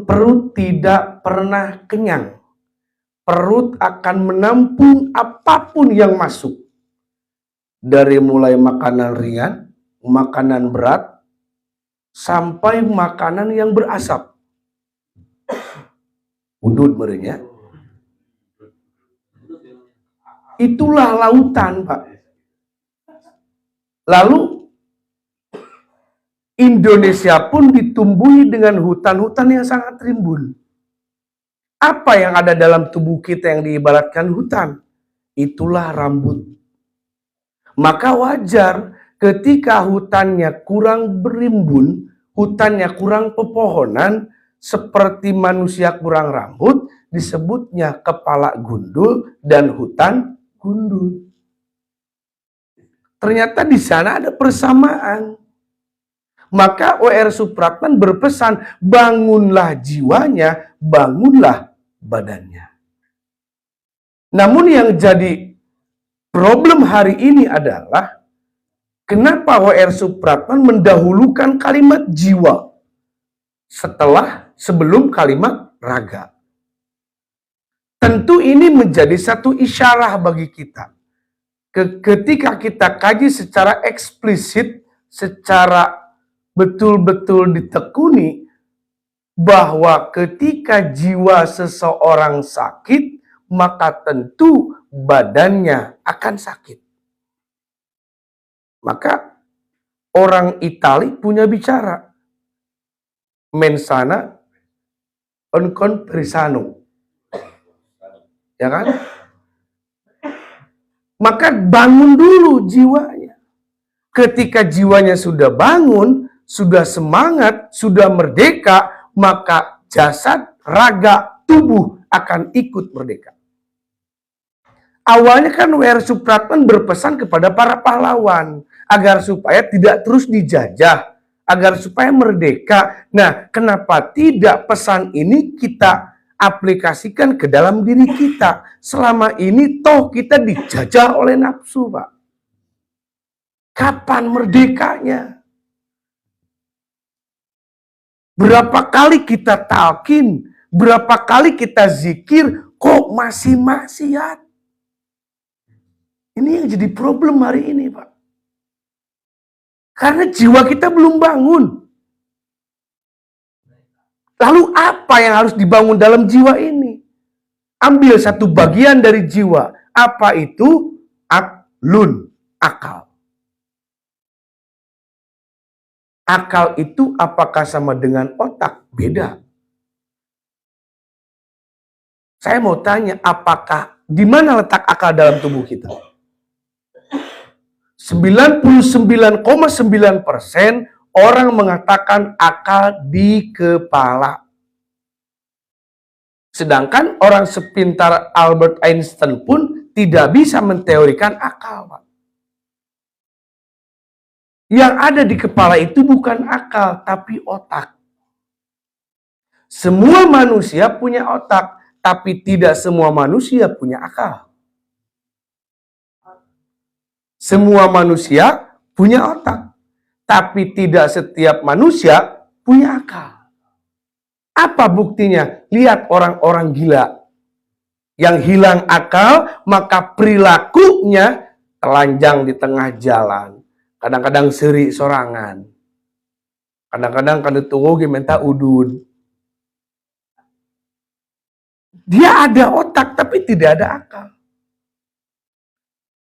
perut tidak pernah kenyang. Perut akan menampung apapun yang masuk. Dari mulai makanan ringan, makanan berat, sampai makanan yang berasap. Udud merenya. Itulah lautan, Pak. Lalu Indonesia pun ditumbuhi dengan hutan-hutan yang sangat rimbun. Apa yang ada dalam tubuh kita yang diibaratkan hutan? Itulah rambut. Maka wajar ketika hutannya kurang berimbun, hutannya kurang pepohonan, seperti manusia kurang rambut, disebutnya kepala gundul dan hutan gundul. Ternyata di sana ada persamaan. Maka W.R. Supratman berpesan, bangunlah jiwanya, bangunlah badannya. Namun yang jadi problem hari ini adalah, kenapa W.R. Supratman mendahulukan kalimat jiwa sebelum kalimat raga? Tentu ini menjadi satu isyarah bagi kita. Ketika kita kaji secara eksplisit, secara betul-betul ditekuni, bahwa ketika jiwa seseorang sakit, maka tentu badannya akan sakit. Maka orang Itali punya bicara, mens sana non corpore sano. Ya kan? Maka bangun dulu jiwanya. Ketika jiwanya sudah bangun, sudah semangat, sudah merdeka, maka jasad, raga, tubuh akan ikut merdeka. Awalnya kan W.R. Supratman berpesan kepada para pahlawan agar supaya tidak terus dijajah, agar supaya merdeka. Nah, kenapa tidak pesan ini kita aplikasikan ke dalam diri kita? Selama ini toh kita dijajah oleh nafsu, Pak. Kapan merdekanya? Berapa kali kita talqin, berapa kali kita zikir, kok masih maksiat? Ini yang jadi problem hari ini, Pak. Karena jiwa kita belum bangun. Lalu apa yang harus dibangun dalam jiwa ini? Ambil satu bagian dari jiwa. Apa itu? Aklun, akal. Akal itu apakah sama dengan otak? Beda. Saya mau tanya, apakah di mana letak akal dalam tubuh kita? 99,9% orang mengatakan akal di kepala. Sedangkan orang sepintar Albert Einstein pun tidak bisa menteorikan akal, Pak. Yang ada di kepala itu bukan akal, tapi otak. Semua manusia punya otak, tapi tidak semua manusia punya akal. Semua manusia punya otak, tapi tidak setiap manusia punya akal. Apa buktinya? Lihat orang-orang gila. Yang hilang akal, maka perilakunya telanjang di tengah jalan. Kadang-kadang seri sorangan. Kadang-kadang kada tunggu minta udun. Dia ada otak tapi tidak ada akal.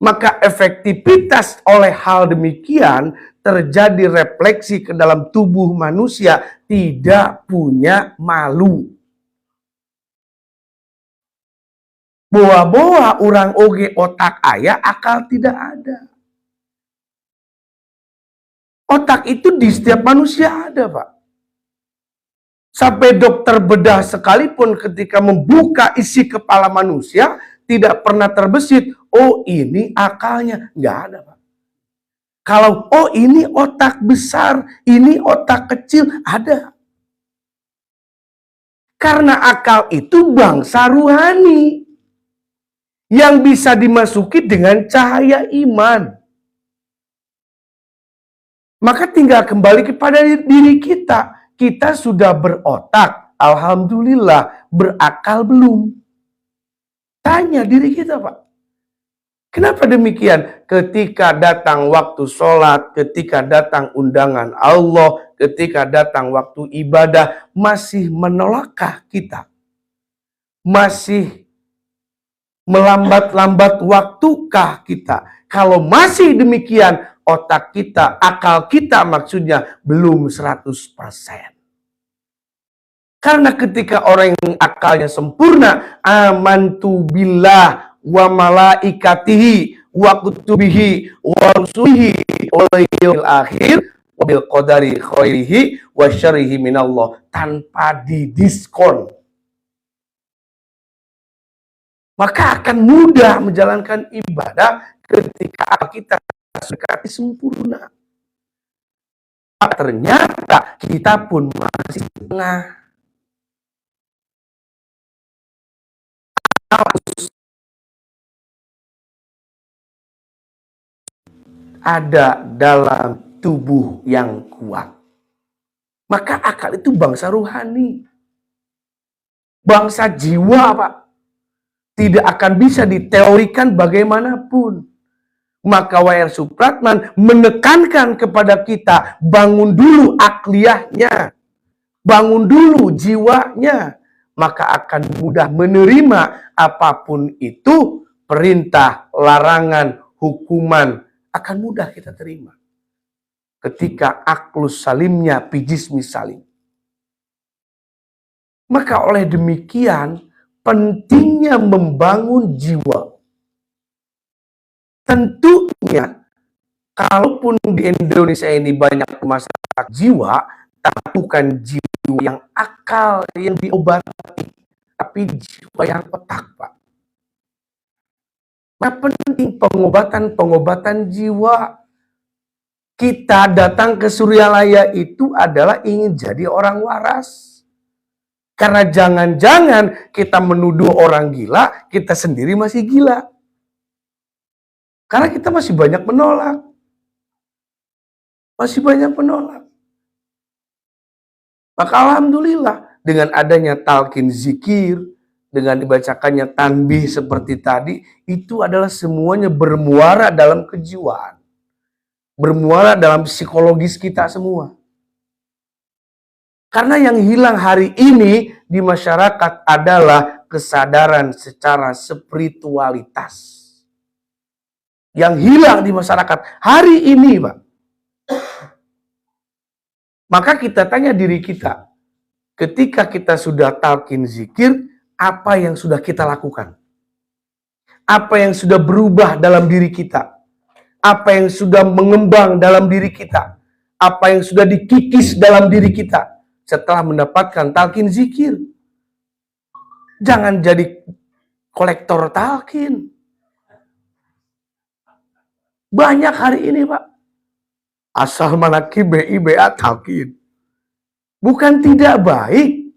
Maka efektivitas oleh hal demikian terjadi refleksi ke dalam tubuh manusia tidak punya malu. Boa-boa orang oge otak ayah, akal tidak ada. Otak itu di setiap manusia ada, Pak. Sampai dokter bedah sekalipun ketika membuka isi kepala manusia, tidak pernah terbesit, oh ini akalnya. Nggak ada, Pak. Kalau, oh ini otak besar, ini otak kecil, ada. Karena akal itu bangsa ruhani. Yang bisa dimasuki dengan cahaya iman. Maka tinggal kembali kepada diri kita. kita sudah berotak, alhamdulillah, berakal belum? Tanya diri kita, Pak. Kenapa demikian? Ketika datang waktu sholat, ketika datang undangan Allah, ketika datang waktu ibadah, masih menolakkah kita? Masih melambat-lambat waktukah kita? Kalau masih demikian, otak kita, akal kita maksudnya belum 100%. Karena ketika orang yang akalnya sempurna, amantu billah wa malaikatihi wa kutubihi wa rusulihi wal yaumil akhir wa bil qadari khairihi wa syarrihi minallah, tanpa didiskon, maka akan mudah menjalankan ibadah ketika kita sekali sempurna. Ternyata kita pun masih setengah. Ada dalam tubuh yang kuat. Maka akal itu bangsa ruhani. Bangsa jiwa, Pak. Tidak akan bisa diteorikan bagaimanapun. Maka W.R. Supratman menekankan kepada kita, bangun dulu akliyahnya, bangun dulu jiwanya, maka akan mudah menerima apapun itu, perintah, larangan, hukuman, akan mudah kita terima. Ketika aklus salimnya pijismi salim. Maka oleh demikian, pentingnya membangun jiwa. Tentunya, kalaupun di Indonesia ini banyak masyarakat jiwa, tapi bukan jiwa yang akal yang diobati, tapi jiwa yang otak, Pak. Nah, penting pengobatan jiwa. Kita datang ke Suryalaya itu adalah ingin jadi orang waras. Karena jangan-jangan kita menuduh orang gila, kita sendiri masih gila. Karena kita masih banyak menolak. Masih banyak menolak. Maka alhamdulillah, dengan adanya talqin zikir, dengan dibacakannya tanbih seperti tadi, itu adalah semuanya bermuara dalam kejiwaan. Bermuara dalam psikologis kita semua. Karena yang hilang hari ini di masyarakat adalah kesadaran secara spiritualitas. Yang hilang di masyarakat hari ini, Pak. Maka kita tanya diri kita, ketika kita sudah talqin zikir, apa yang sudah kita lakukan? Apa yang sudah berubah dalam diri kita? Apa yang sudah mengembang dalam diri kita? Apa yang sudah dikikis dalam diri kita setelah mendapatkan talqin zikir? Jangan jadi kolektor talqin. Banyak hari ini, Pak. Asal manaki BIBA talqin. Bukan tidak baik.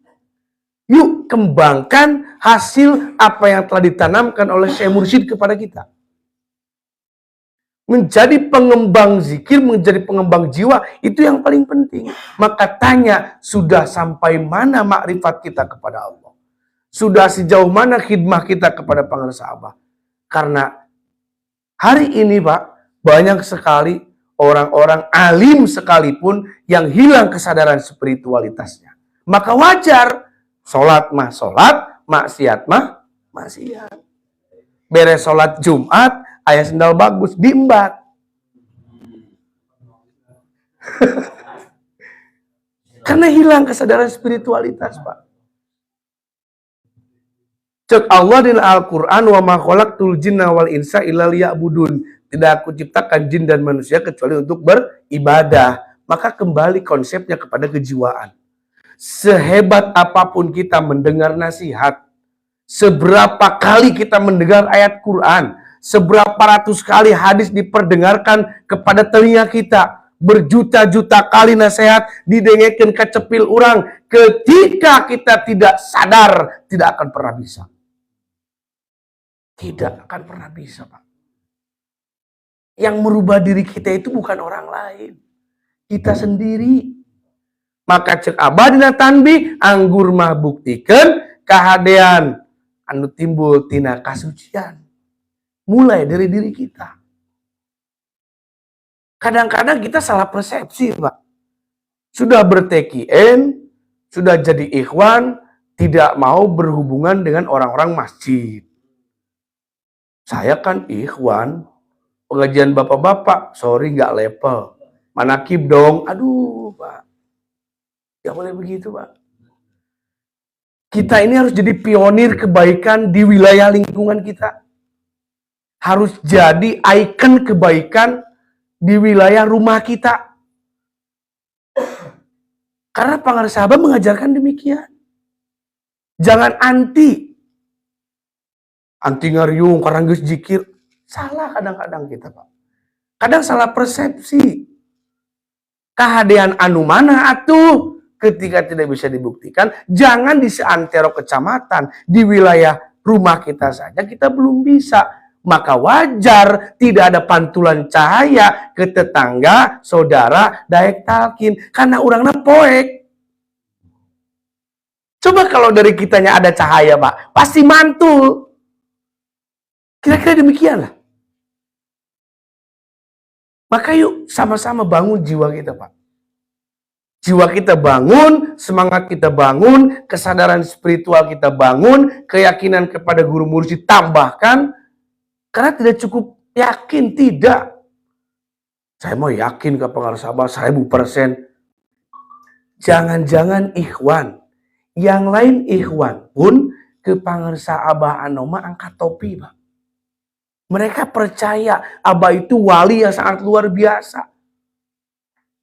Yuk kembangkan hasil apa yang telah ditanamkan oleh Syekh Mursyid kepada kita. Menjadi pengembang zikir, menjadi pengembang jiwa, itu yang paling penting. Maka tanya, sudah sampai mana makrifat kita kepada Allah? Sudah sejauh mana khidmah kita kepada Pangeran Allah? Karena hari ini, Pak, banyak sekali orang-orang alim sekalipun yang hilang kesadaran spiritualitasnya. Maka wajar, sholat mah sholat, maksiat mah maksiat. Beres sholat Jumat, ayah sendal bagus, diembat. Karena hilang kesadaran spiritualitas, Pak. Cek Allah di Al-Quran, wa ma khalaqtul jinna wal insa illa liya'budun. Tidak aku ciptakan jin dan manusia kecuali untuk beribadah. Maka kembali konsepnya kepada kejiwaan. Sehebat apapun kita mendengar nasihat, seberapa kali kita mendengar ayat Quran, seberapa ratus kali hadis diperdengarkan kepada telinga kita, berjuta-juta kali nasihat didengarkan kecepil orang, ketika kita tidak sadar, tidak akan pernah bisa. Tidak akan pernah bisa, Pak. Yang merubah diri kita itu bukan orang lain. Kita sendiri. Maka cek abah dina tanbih anggur mah buktikeun kahadean anu timbul tina kasucian. Mulai dari diri kita. Kadang-kadang kita salah persepsi, Pak. Sudah bertekien, sudah jadi ikhwan, tidak mau berhubungan dengan orang-orang masjid. Saya kan ikhwan, pengajian bapak-bapak, sorry nggak level. Manakib dong, aduh Pak. Gak boleh begitu Pak. Kita ini harus jadi pionir kebaikan di wilayah lingkungan kita. Harus jadi ikon kebaikan di wilayah rumah kita. Karena Pangarsa Abah mengajarkan demikian. Jangan anti ngariung karena geus zikir. Salah kadang-kadang kita, Pak. Kadang salah persepsi. Kahadean anu mana atuh? Ketika tidak bisa dibuktikan, jangan di seantero kecamatan, di wilayah rumah kita saja kita belum bisa. Maka wajar tidak ada pantulan cahaya ke tetangga, saudara, daek talkin. Karena orangnya poek. Coba kalau dari kitanya ada cahaya, Pak, pasti mantul. Kira-kira demikianlah. Maka yuk sama-sama bangun jiwa kita, Pak. Jiwa kita bangun, semangat kita bangun, kesadaran spiritual kita bangun, keyakinan kepada guru mursyid tambahkan. Karena tidak cukup yakin, tidak. Saya mau yakin ke Pangarsa Abah 1000%. Jangan-jangan ikhwan. Yang lain ikhwan pun ke Pangarsa Abah Anoma angkat topi, Pak. Mereka percaya Abah itu wali yang sangat luar biasa.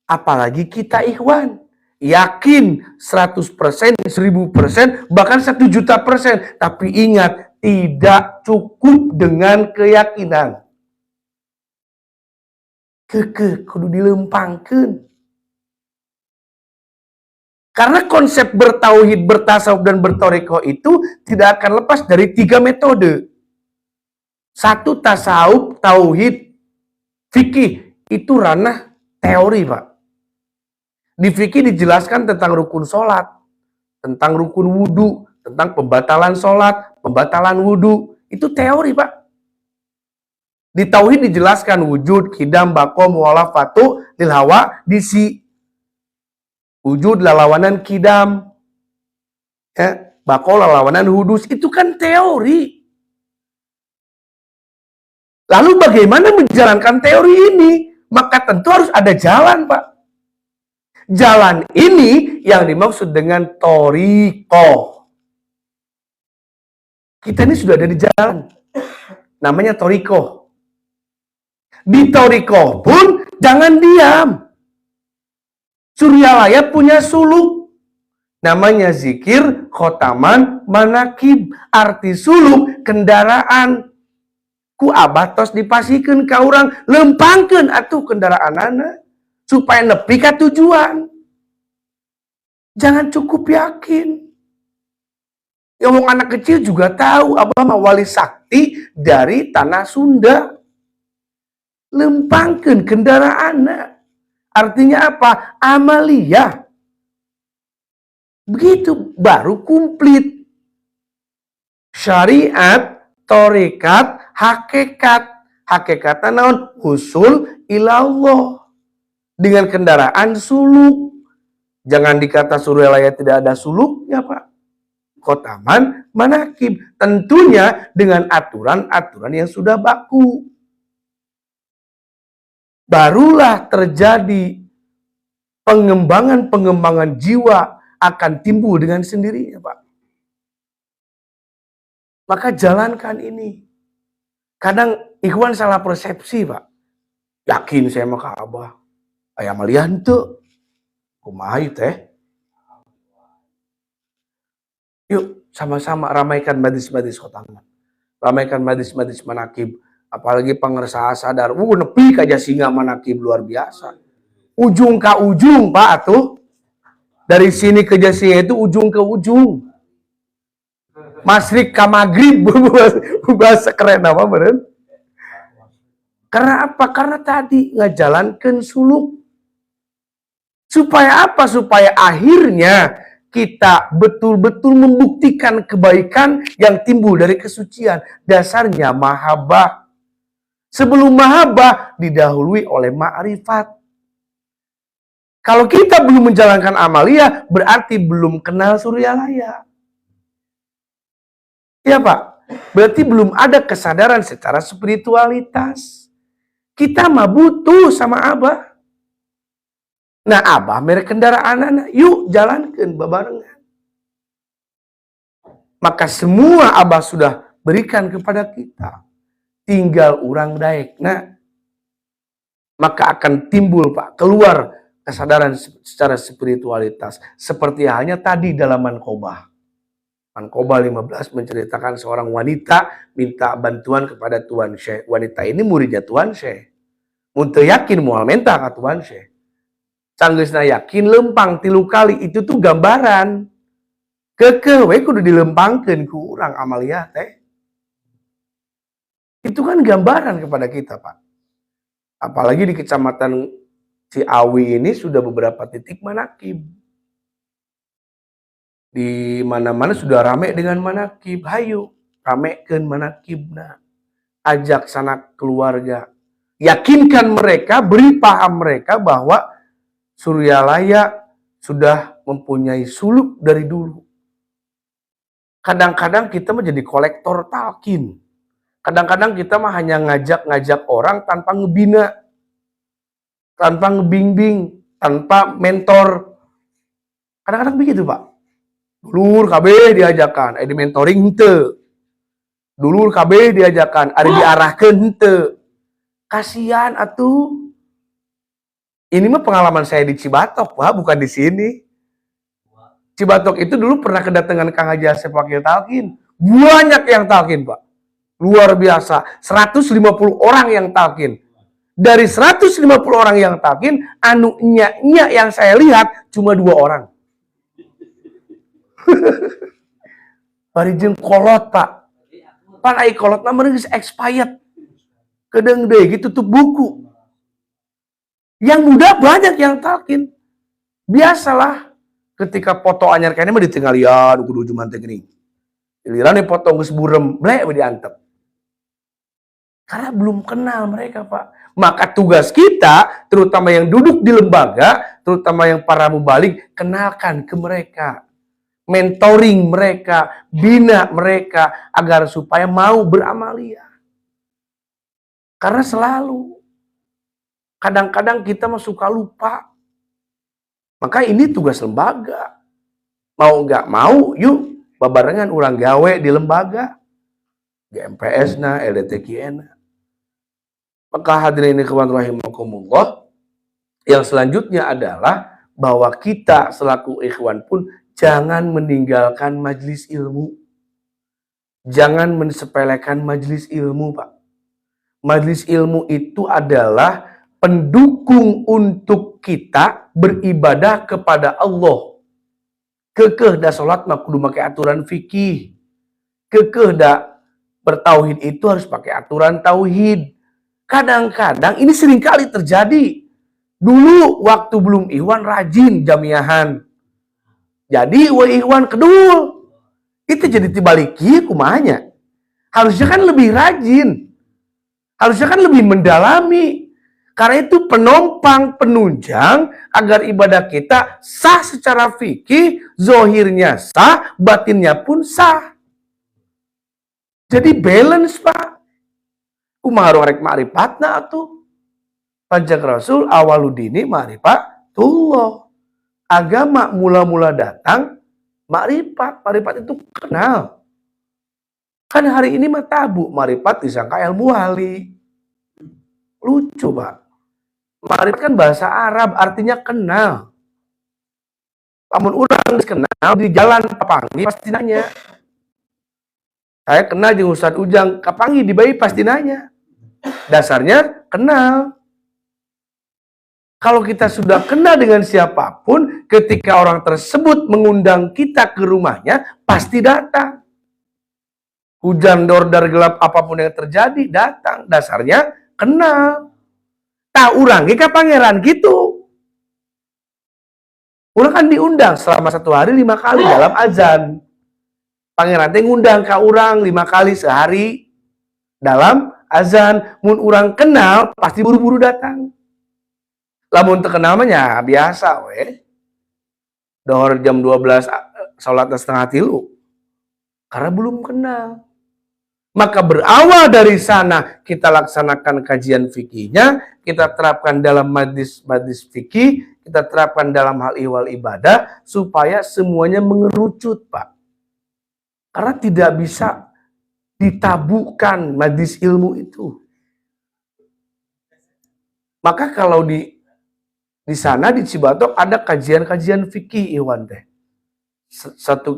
Apalagi kita ikhwan. Yakin 100%, 1000%, bahkan 1.000.000%. Tapi ingat, tidak cukup dengan keyakinan. Kekeh, kudu dilempangkeun. Karena konsep bertauhid, bertasawuf, dan bertoriko itu tidak akan lepas dari 3 metode. 1 tasawuf, tauhid, fikih. Itu ranah teori, Pak. Di fikih dijelaskan tentang rukun sholat, tentang rukun wudhu, tentang pembatalan sholat, pembatalan wudhu. Itu teori, Pak. Di tauhid dijelaskan wujud, kidam, bako, mu'alafatu, lil hawa, disi. Wujud lalawanan kidam, ya, bako lalawanan hudus. Itu kan teori. Lalu bagaimana menjalankan teori ini? Maka tentu harus ada jalan, Pak. Jalan ini yang dimaksud dengan toriko. Kita ini sudah ada di jalan. Namanya toriko. Di toriko pun jangan diam. Suryalaya punya suluk. Namanya zikir, khotaman, manakib. Arti suluk, kendaraan. Ku abah tos dipasikeun ka urang, lempangkeun atuh kendaraanana. Supaya nepi ka tujuan. Jangan cukup yakin. Yang wong anak kecil juga tahu Abah mah wali sakti dari tanah Sunda. Lempangkeun kendaraanna. Artinya apa? Amalia. Begitu baru komplit. Syariat, tarekat, hakikat. Hakikatna naon? Usul ilallah. Dengan kendaraan suluk. Jangan dikata Suryalaya tidak ada suluknya, Pak. Khotaman, manakib. Tentunya dengan aturan-aturan yang sudah baku. Barulah terjadi pengembangan jiwa akan timbul dengan sendirinya, Pak. Maka jalankan ini. Kadang ikhwan salah persepsi, Pak. Yakin saya mah ka Abah. Aya malian teu. Kumaha ieu teh? Yuk sama-sama ramaikan majlis-majlis khotamah. Ramaikan majlis-majlis manakib. Apalagi Pangarsa sadar, nepi ka Jasinga manakib luar biasa. Ujung ka ujung, Pak, atuh. Dari sini ke Jasinga itu ujung ke ujung. Masrik ka magrib, bahasa keren apa beren? Karena apa? Karena tadi ngajalankeun suluk. Supaya apa? Supaya akhirnya kita betul-betul membuktikan kebaikan yang timbul dari kesucian. Dasarnya mahabbah. Sebelum mahabbah didahului oleh ma'rifat. Kalau kita belum menjalankan amaliyah, berarti belum kenal suryalaya. Ya Pak, berarti belum ada kesadaran secara spiritualitas. Kita mah butuh sama Abah. Nah Abah merek kendaraan anak, yuk jalankan babarengan. Maka semua Abah sudah berikan kepada kita. Tinggal orang daek. Nah, maka akan timbul Pak, keluar kesadaran secara spiritualitas. Seperti halnya tadi dalam Manqobah. Manqobah 15 menceritakan seorang wanita minta bantuan kepada Tuan Syekh. Wanita ini muridnya Tuan Syekh. Untuk yakin mual minta ke Tuan Syekh. Canggesna yakin lempang 3 kali itu tuh gambaran. Keke we kudu dilempangkeun ku urang amaliyah teh. Itu kan gambaran kepada kita, Pak. Apalagi di Kecamatan Ciawi ini sudah beberapa titik manakib. Di mana-mana sudah rame dengan manakib. Hayu, ramekeun manakibna. Ajak sanak keluarga. Yakinkan mereka, beri paham mereka bahwa Suryalaya sudah mempunyai suluk dari dulu. Kadang-kadang kita menjadi kolektor talqin. Kadang-kadang kita mah hanya ngajak-ngajak orang tanpa ngebina, tanpa ngebimbing, tanpa mentor. Kadang-kadang begitu Pak. Dulur KB diajakan, di mentoring henteu. Dulur KB diajakan, ada diarahkan henteu. Kasihan atuh. Ini mah pengalaman saya di Cibatok, Pak, bukan di sini. Cibatok itu dulu pernah kedatangan Kang Haji Asep Wakil Talqin. Banyak yang talqin, Pak. Luar biasa. 150 orang yang talqin. Dari 150 orang yang talqin, anu nya yang saya lihat cuma 2 orang. Parijeng kolot, Pak. Pan ai kolot namanya geus expired. Kedeung deui gitu tutup buku. Yang muda banyak yang talqin. Biasalah ketika foto anyar kene mah ditinggalian kudu ujung teh geuning. Giliran foto geus burem, blek we diantep. Karena belum kenal mereka, Pak. Maka tugas kita, terutama yang duduk di lembaga, terutama yang para mubalik, kenalkan ke mereka. Mentoring mereka, bina mereka agar supaya mau beramaliyah. Karena selalu kadang-kadang kita mah suka lupa. Maka ini tugas lembaga. Mau nggak mau, yuk babarengan urang gawe di lembaga. GMPS-na, LDTKN-na. Maka hadirin ikhwan rahimakumullah, yang selanjutnya adalah bahwa kita selaku ikhwan pun jangan meninggalkan majelis ilmu. Jangan mensepelekan majelis ilmu, Pak. Majelis ilmu itu adalah pendukung untuk kita beribadah kepada Allah. Kekeh da salat mah kudu make aturan fikih. Kekeh da bertauhid itu harus pakai aturan tauhid. Kadang-kadang ini seringkali terjadi. Dulu waktu belum Ikhwan rajin jamiahan. Jadi Ikhwan kedul. Itu jadi tibaliki kumanya. Harusnya kan lebih rajin. Harusnya kan lebih mendalami. Karena itu penompang, penunjang agar ibadah kita sah secara fikih, zohirnya sah, batinnya pun sah. Jadi balance, Pak. Kumaha rek ma'rifatna atuh. Panjang Rasul awaludini ma'rifatullah. Agama mula-mula datang ma'rifat. Ma'rifat itu kenal. Kan hari ini mah tabu. Ma'rifat disangka ilmu wali. Lucu, Pak. Ma'rifat kan bahasa Arab, artinya kenal. Namun orang kenal di jalan Kapangi pasti nanya. Saya kenal jeung Ustaz Ujang, Kapangi di bayi pasti nanya. Dasarnya kenal. Kalau kita sudah kenal dengan siapapun, ketika orang tersebut mengundang kita ke rumahnya, pasti datang. Hujan, dordar, gelap, apapun yang terjadi, datang. Dasarnya kenal. Tak urang ge ka pangeran gitu. Urang kan diundang selama 1 hari 5 kali dalam azan. Pangeran teh ngundang ka urang 5 kali sehari dalam azan. Mun urang kenal pasti buru-buru datang. Lamun teu kenal mah nya biasa we. Dohor jam 12 salat 2:30 karena belum kenal. Maka berawal dari sana kita laksanakan kajian fikihnya, kita terapkan dalam majlis fikih, kita terapkan dalam hal ihwal ibadah supaya semuanya mengerucut, Pak. Karena tidak bisa ditabukan majlis ilmu itu. Maka kalau di sana di Cibatok ada kajian-kajian fikih Iwan teh.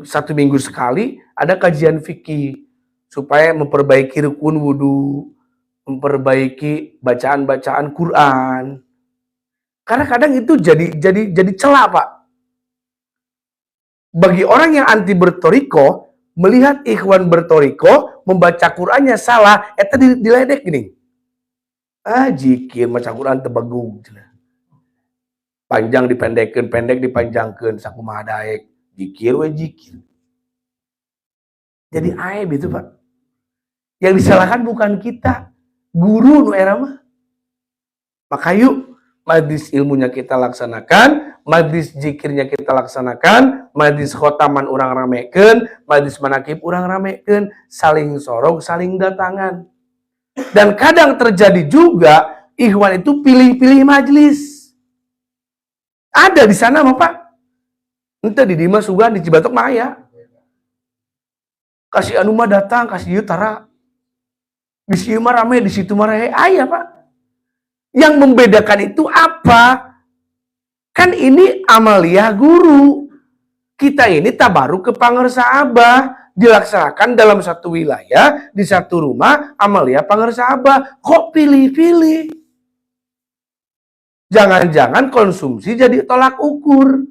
Satu minggu sekali ada kajian fikih supaya memperbaiki rukun wudu, memperbaiki bacaan-bacaan Quran. Karena kadang itu jadi celah, Pak. Bagi orang yang anti bertoriko, melihat ikhwan bertoriko membaca Qurannya salah, eta diledek gini. Jikir maca Quran tebagung. Panjang dipendekkeun, pendek dipanjangkeun, sakumaha daek. Jikir we jikir. Jadi aib itu, Pak. Yang disalahkan bukan kita, guru nu era mah. Maka yuk, majlis ilmunya kita laksanakan, majlis zikirnya kita laksanakan, majlis khotaman urang ramekeun, majlis manakib urang ramekeun, saling sorong, saling datangan. Dan kadang terjadi juga ikhwan itu pilih-pilih majlis. Ada di sana mah, Pak. Ente di Dimas Sugan di Cibatok mah aya. Kasih anu mah datang, kasih ieu tara. Di situ mah rame, di situ mah rehe. Aya, Pak. Yang membedakan itu apa? Kan ini amaliyah guru. Kita ini tabaruk ke pangersa Abah. Dilaksanakan dalam satu wilayah, di satu rumah, amaliyah pangersa Abah. Kok pilih-pilih? Jangan-jangan konsumsi jadi tolak ukur.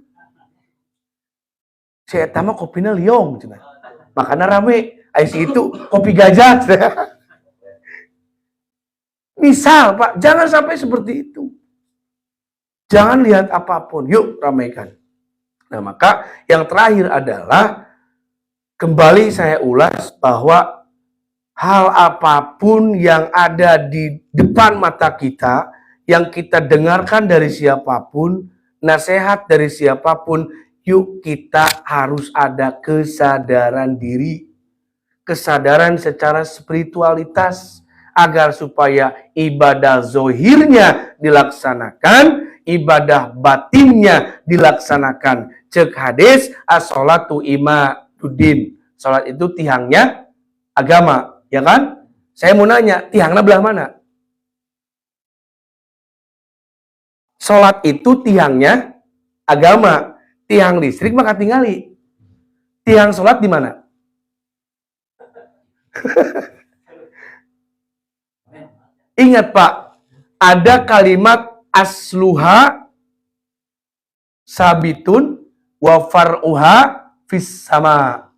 Saya tahu kopinya liong. Makanya rame. Ais itu kopi gajah. Misal, Pak, jangan sampai seperti itu. Jangan lihat apapun, yuk ramaikan. Nah, maka yang terakhir adalah, kembali saya ulas bahwa hal apapun yang ada di depan mata kita, yang kita dengarkan dari siapapun, nasihat dari siapapun, yuk kita harus ada kesadaran diri. Kesadaran secara spiritualitas, agar supaya ibadah zohirnya dilaksanakan, ibadah batinnya dilaksanakan. Cek hadis, as-sholatu imaduddin. Salat itu tiangnya agama, ya kan? Saya mau nanya, tiangnya belah mana? Salat itu tiangnya agama. Tiang listrik maka tinggali. Tiang salat di mana? Ingat, Pak, ada kalimat asluha sabitun wa far'uha fis sama.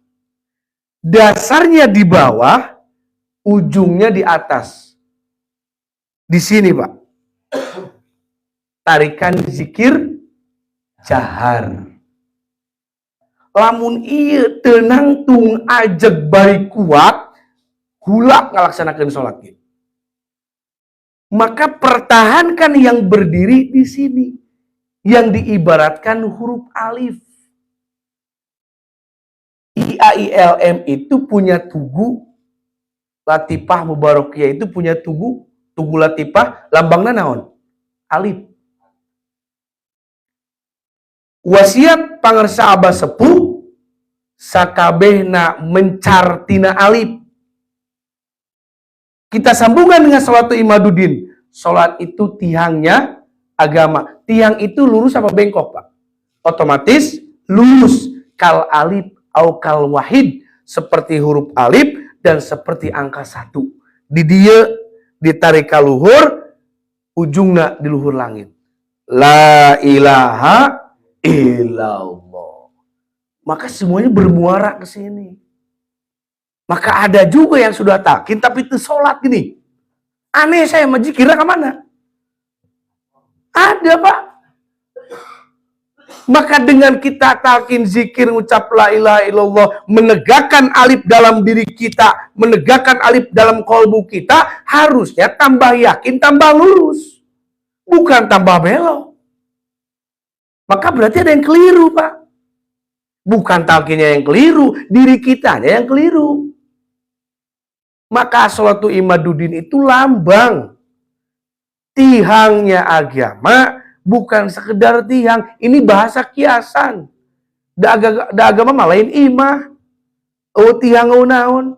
Dasarnya di bawah, ujungnya di atas. Di sini, Pak. Tarikan zikir jahar. Lamun ieu tenang tung ajeg bari kuat, hulak ngalaksanakeun salat gitu. Maka pertahankan yang berdiri di sini, yang diibaratkan huruf alif. IAILM itu punya tugu, latifah mubarakiyah itu punya tugu latifah, lambangna naon? Alif. Wasiat pangersa Abah Sepuh, sakabehna mencartina alif. Kita sambungkan dengan sholatu imaduddin. Sholat itu tiangnya agama. Tiang itu lurus apa bengkok, Pak? Otomatis lurus. Kal alif au kal wahid. Seperti huruf alif dan seperti angka 1. Di dia ditarik ke luhur, ujungnya di luhur langit. La ilaha illallah. Maka semuanya bermuara ke sini. Maka ada juga yang sudah takin tapi itu sholat gini. Aneh saya, majikira ke mana? Ada, Pak. Maka dengan kita talqin zikir, ucap la ilaha illallah, menegakkan alif dalam diri kita, menegakkan alif dalam kolbu kita, harusnya tambah yakin, tambah lurus. Bukan tambah belok. Maka berarti ada yang keliru, Pak. Bukan talqinnya yang keliru, diri kitanya yang keliru. Maka Sholatu Imaduddin itu lambang. Tihangnya agama bukan sekedar tihang, ini bahasa kiasan. Da agama mah lain imah. Oh tihang naon.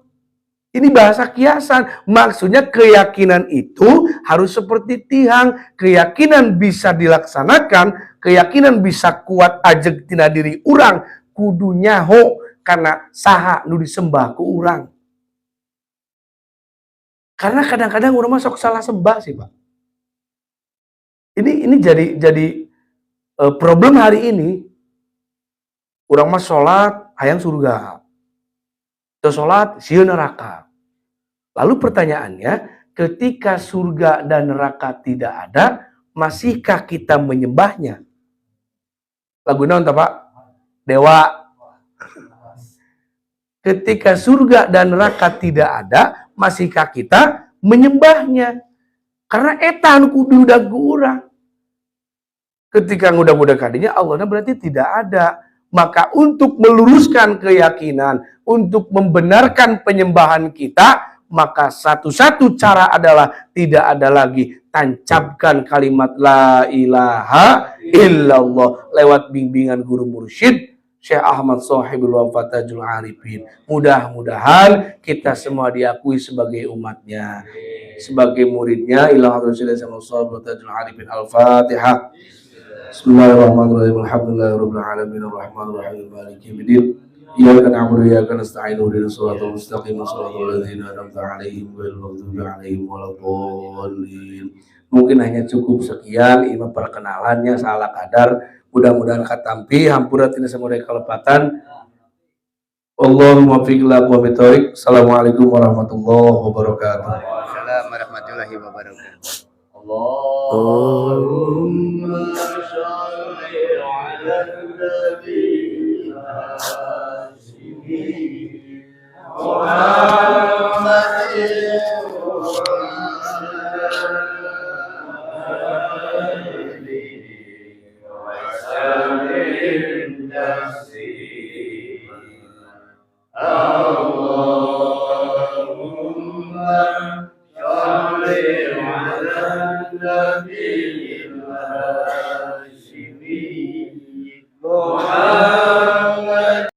Ini bahasa kiasan. Maksudnya keyakinan itu harus seperti tihang. Keyakinan bisa dilaksanakan, keyakinan bisa kuat ajeg tina diri urang, kudu nyaho karena saha nu disembah ku urang. Karena kadang-kadang urang mah sok salah sembah sih, Pak. Ini jadi problem hari ini. Urang mah sholat hayang surga. Teu sholat sieun neraka. Lalu pertanyaannya, ketika surga dan neraka tidak ada, masihkah kita menyembahnya? Lagu naon tah, Pak? Dewa. Ketika surga dan neraka tidak ada, masihkah kita menyembahnya? Karena etan kudu dagu urang. Ketika ngudag-ngudag kadinya, Allahna berarti tidak ada. Maka untuk meluruskan keyakinan, untuk membenarkan penyembahan kita, maka satu-satu cara adalah tidak ada lagi tancapkan kalimat la ilaha illallah lewat bimbingan guru mursyid Syekh Ahmad Shahibul Wafatajul Arifin. Mudah-mudahan kita semua diakui sebagai umatnya, sebagai muridnya. Ila hadratil Syekh Wafatajul Arifin. Al-Fatihah. Bismillahirrahmanirrahim. Alhamdulillahirabbil alamin arrahmanir rahim maliki yaumiddin. Iyyaka na'budu wa iyyaka nasta'in ihdinas siratal mustaqim siratal ladzina an'amta 'alaihim ghairil maghdubi 'alaihim waladdallin. Mungkin hanya cukup sekian ini perkenalannya salah kadar. Mudah-mudahan katampi hampura tina samudaya kalepatan. Allahumma fiq aqwamit thoriq. Assalamualaikum warahmatullahi wabarakatuh. Waalaikumsalam warahmatullahi wabarakatuh. Allahumma shalli ala nabi Muhammad